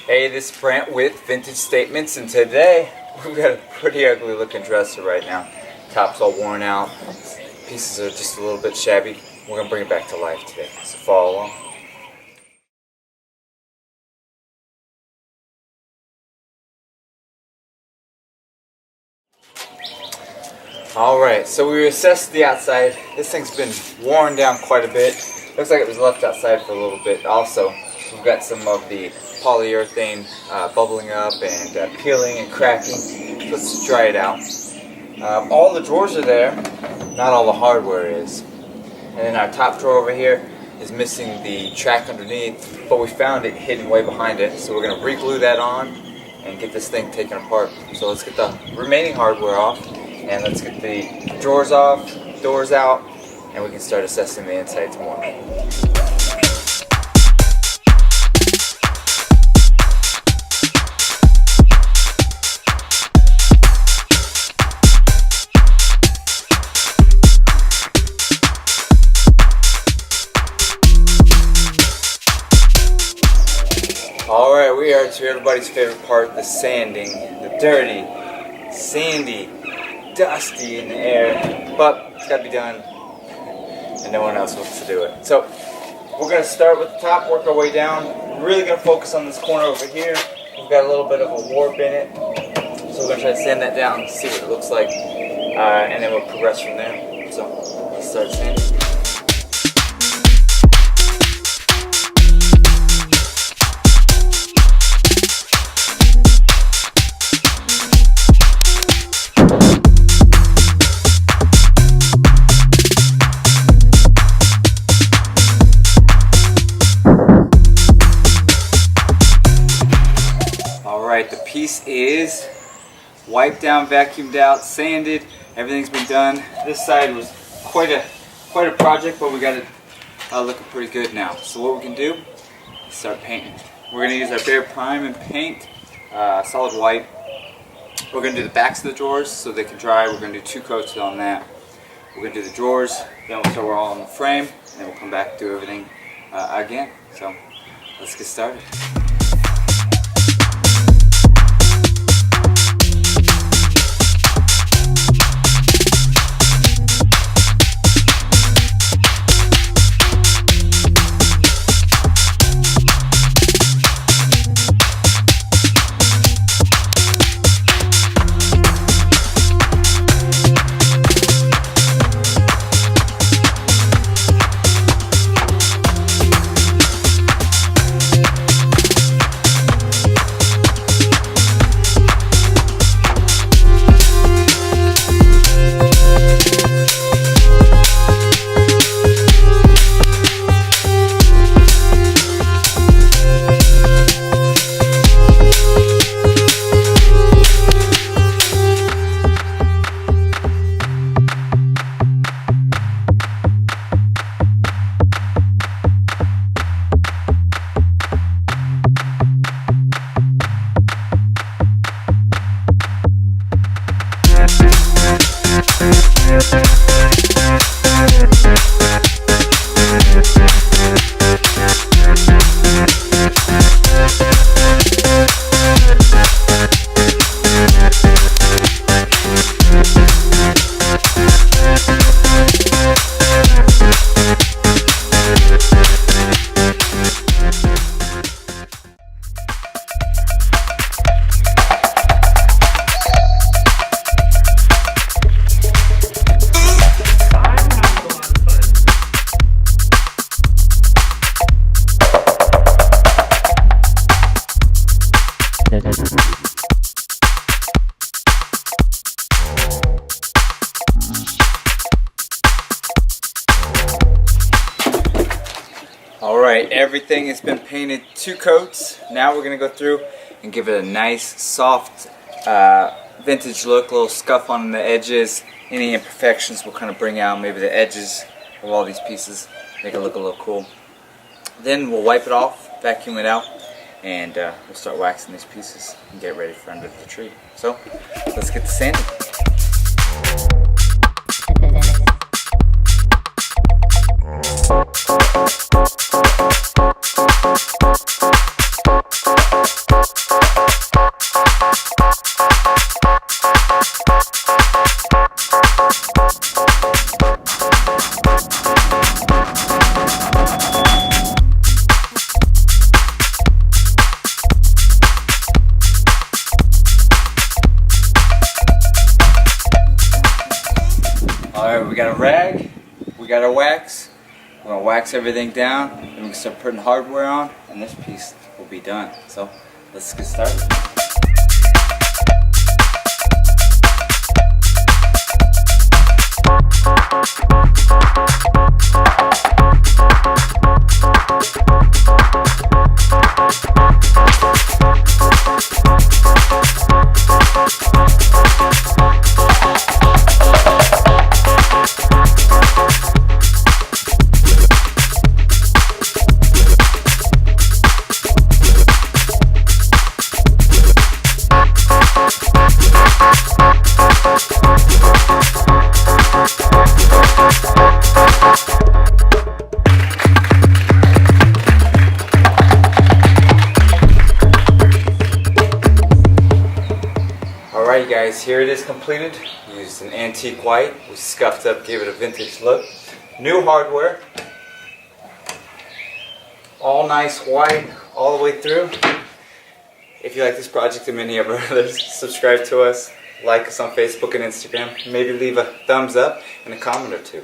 Hey, this is Brant with Vintage Statements, and today we've got a pretty ugly looking dresser right now. Top's all worn out, pieces are just a little bit shabby. We're going to bring it back to life today, so follow along. Alright, so we assessed the outside. This thing's been worn down quite a bit. Looks like it was left outside for a little bit. Also, we've got some of the polyurethane bubbling up and peeling and cracking. So let's dry it out. All the drawers are there, not all the hardware is. And then our top drawer over here is missing the track underneath, but we found it hidden way behind it. So we're going to re-glue that on and get this thing taken apart. So let's get the remaining hardware off, and let's get the drawers off, doors out, and we can start assessing the inside tomorrow. Alright, we are to everybody's favorite part, the sanding. The dirty, sandy, dusty in the air, but it's got to be done and no one else wants to do it. So we're going to start with the top, work our way down. We're really going to focus on this corner over here. We've got a little bit of a warp in it, so we're going to try to sand that down and see what it looks like, and then we'll progress from there. So let's start sanding. Alright, the piece is wiped down, vacuumed out, sanded, everything's been done. This side was quite a project, but we got it looking pretty good now. So what we can do is start painting. We're going to use our Bare Prime and paint, solid white. We're going to do the backs of the drawers so they can dry. We're going to do 2 coats on that. We're going to do the drawers, then we'll throw it all in the frame, and then we'll come back and do everything again. So let's get started. Alright, everything has been painted 2 coats. Now we're going to go through and give it a nice, soft, vintage look, a little scuff on the edges. Any imperfections we'll kind of bring out, maybe the edges of all these pieces, make it look a little cool. Then we'll wipe it off, vacuum it out, and we'll start waxing these pieces and get ready for under the tree. So, let's get to sanding. we got a rag, we got our wax. We're going to wax everything down, and we can start putting hardware on, and this piece will be done. So let's get started. Alright guys, here it is completed. Used an antique white, we scuffed up, gave it a vintage look. New hardware. All nice white, all the way through. If you like this project and many of our others, subscribe to us, like us on Facebook and Instagram, maybe leave a thumbs up and a comment or two.